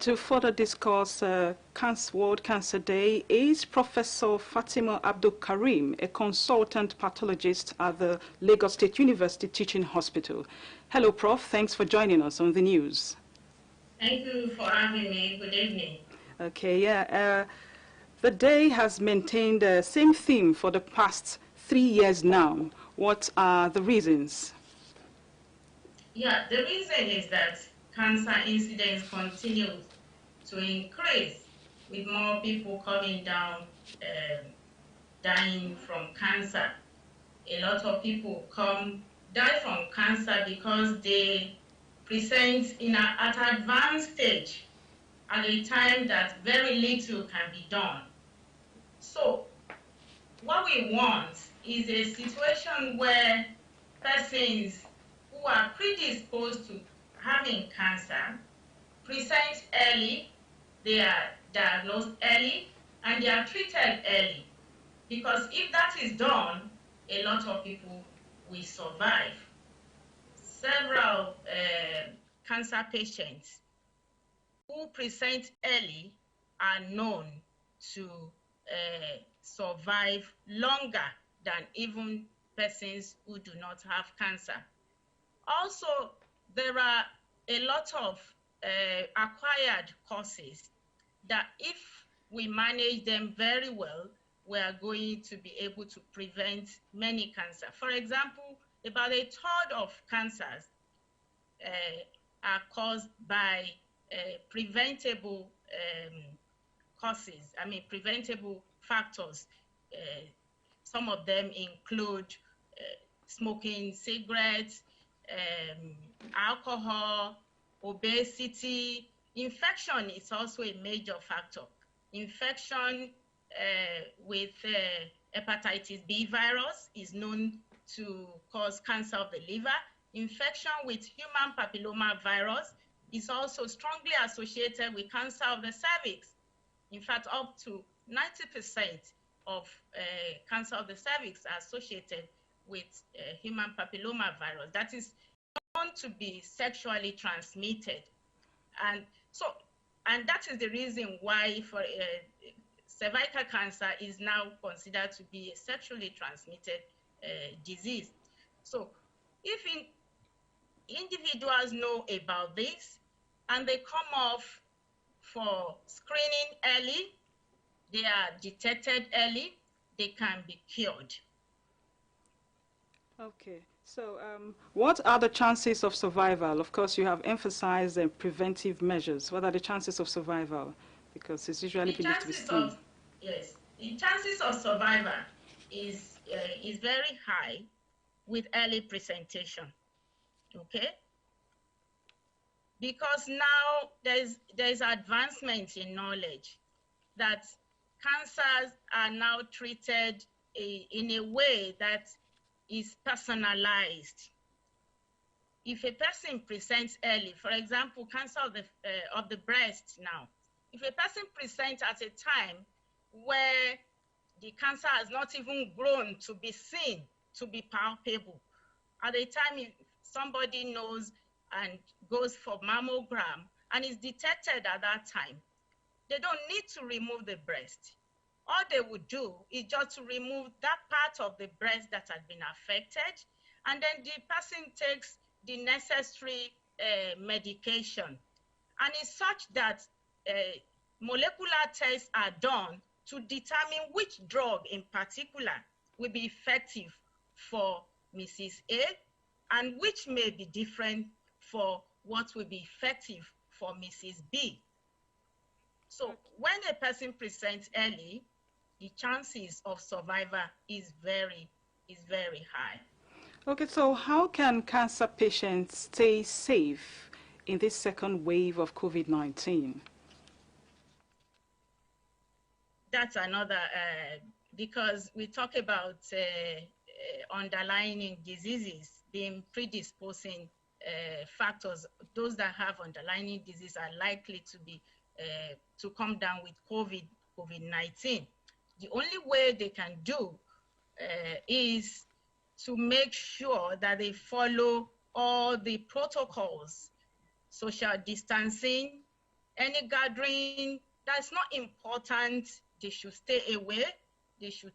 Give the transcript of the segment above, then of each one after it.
To further discuss World Cancer Day is Professor Fatima Abdul Karim, a consultant pathologist at the Lagos State University Teaching Hospital. Hello, Prof. Thanks for joining us on the news. Thank you for having me. Good evening. Okay, yeah. The day has maintained the same theme for the past 3 years now. What are the reasons? Yeah, the reason is that cancer incidence continues to increase with more people coming down, dying from cancer. A lot of people die from cancer because they present at an advanced stage at a time that very little can be done. So what we want is a situation where persons who are predisposed to having cancer present early, they are diagnosed early, and they are treated early. Because if that is done, a lot of people will survive. Several cancer patients who present early are known to survive longer than even persons who do not have cancer. Also, there are a lot of acquired causes that if we manage them very well, we are going to be able to prevent many cancers. For example, about a third of cancers are caused by preventable causes, preventable factors. Some of them include smoking cigarettes, alcohol, obesity. Infection is also a major factor. Infection with hepatitis B virus is known to cause cancer of the liver. Infection with human papilloma virus is also strongly associated with cancer of the cervix. In fact, up to 90% of cancer of the cervix are associated with human papilloma virus. That is known to be sexually transmitted. And that is the reason why for cervical cancer is now considered to be a sexually transmitted disease. So if individuals know about this and they come off for screening early, they are detected early, they can be cured. Okay, so what are the chances of survival? Of course, you have emphasized preventive measures. What are the chances of survival? Because it's usually believed to be slim. Yes, the chances of survival is very high with early presentation. Okay, because now there's advancement in knowledge that cancers are now treated in a way that is personalized. If a person presents early, for example, cancer of the breast now, if a person presents at a time where the cancer has not even grown to be seen, to be palpable, at a time if somebody knows and goes for mammogram and is detected at that time, they don't need to remove the breast. All they would do is just to remove that part of the breast that had been affected, and then the person takes the necessary medication. And it's such that molecular tests are done to determine which drug in particular will be effective for Mrs. A and which may be different for what will be effective for Mrs. B. So when a person presents early, the chances of survival is very high. Okay, so how can cancer patients stay safe in this second wave of COVID-19? That's another, because we talk about underlying diseases being predisposing factors. Those that have underlying disease are likely to be to come down with COVID-19. The only way they can do is to make sure that they follow all the protocols, social distancing, any gathering that's not important, they should stay away. They should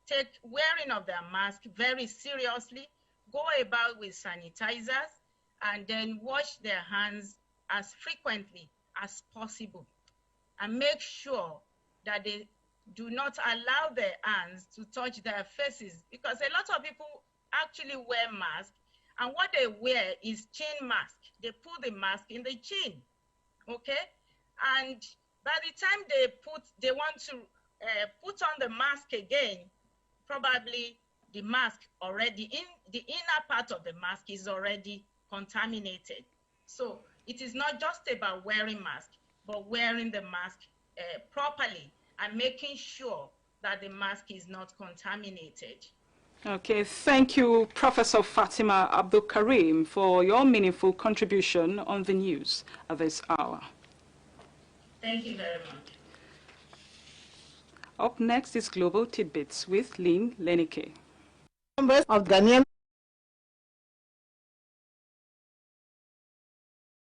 take wearing of their mask very seriously, go about with sanitizers, and then wash their hands as frequently as possible. And make sure that they do not allow their hands to touch their faces, because a lot of people actually wear masks, and what they wear is chin mask. They put the mask in the chin, okay? And by the time they want to put on the mask again, probably the mask already, in the inner part of the mask is already contaminated. So it is not just about wearing mask, but wearing the mask properly and making sure that the mask is not contaminated. Okay, thank you, Professor Fatima Abdul Karim, for your meaningful contribution on the news at this hour. Thank you very much. Up next is Global Tidbits with Lynn Lenike. Members of Ghanaian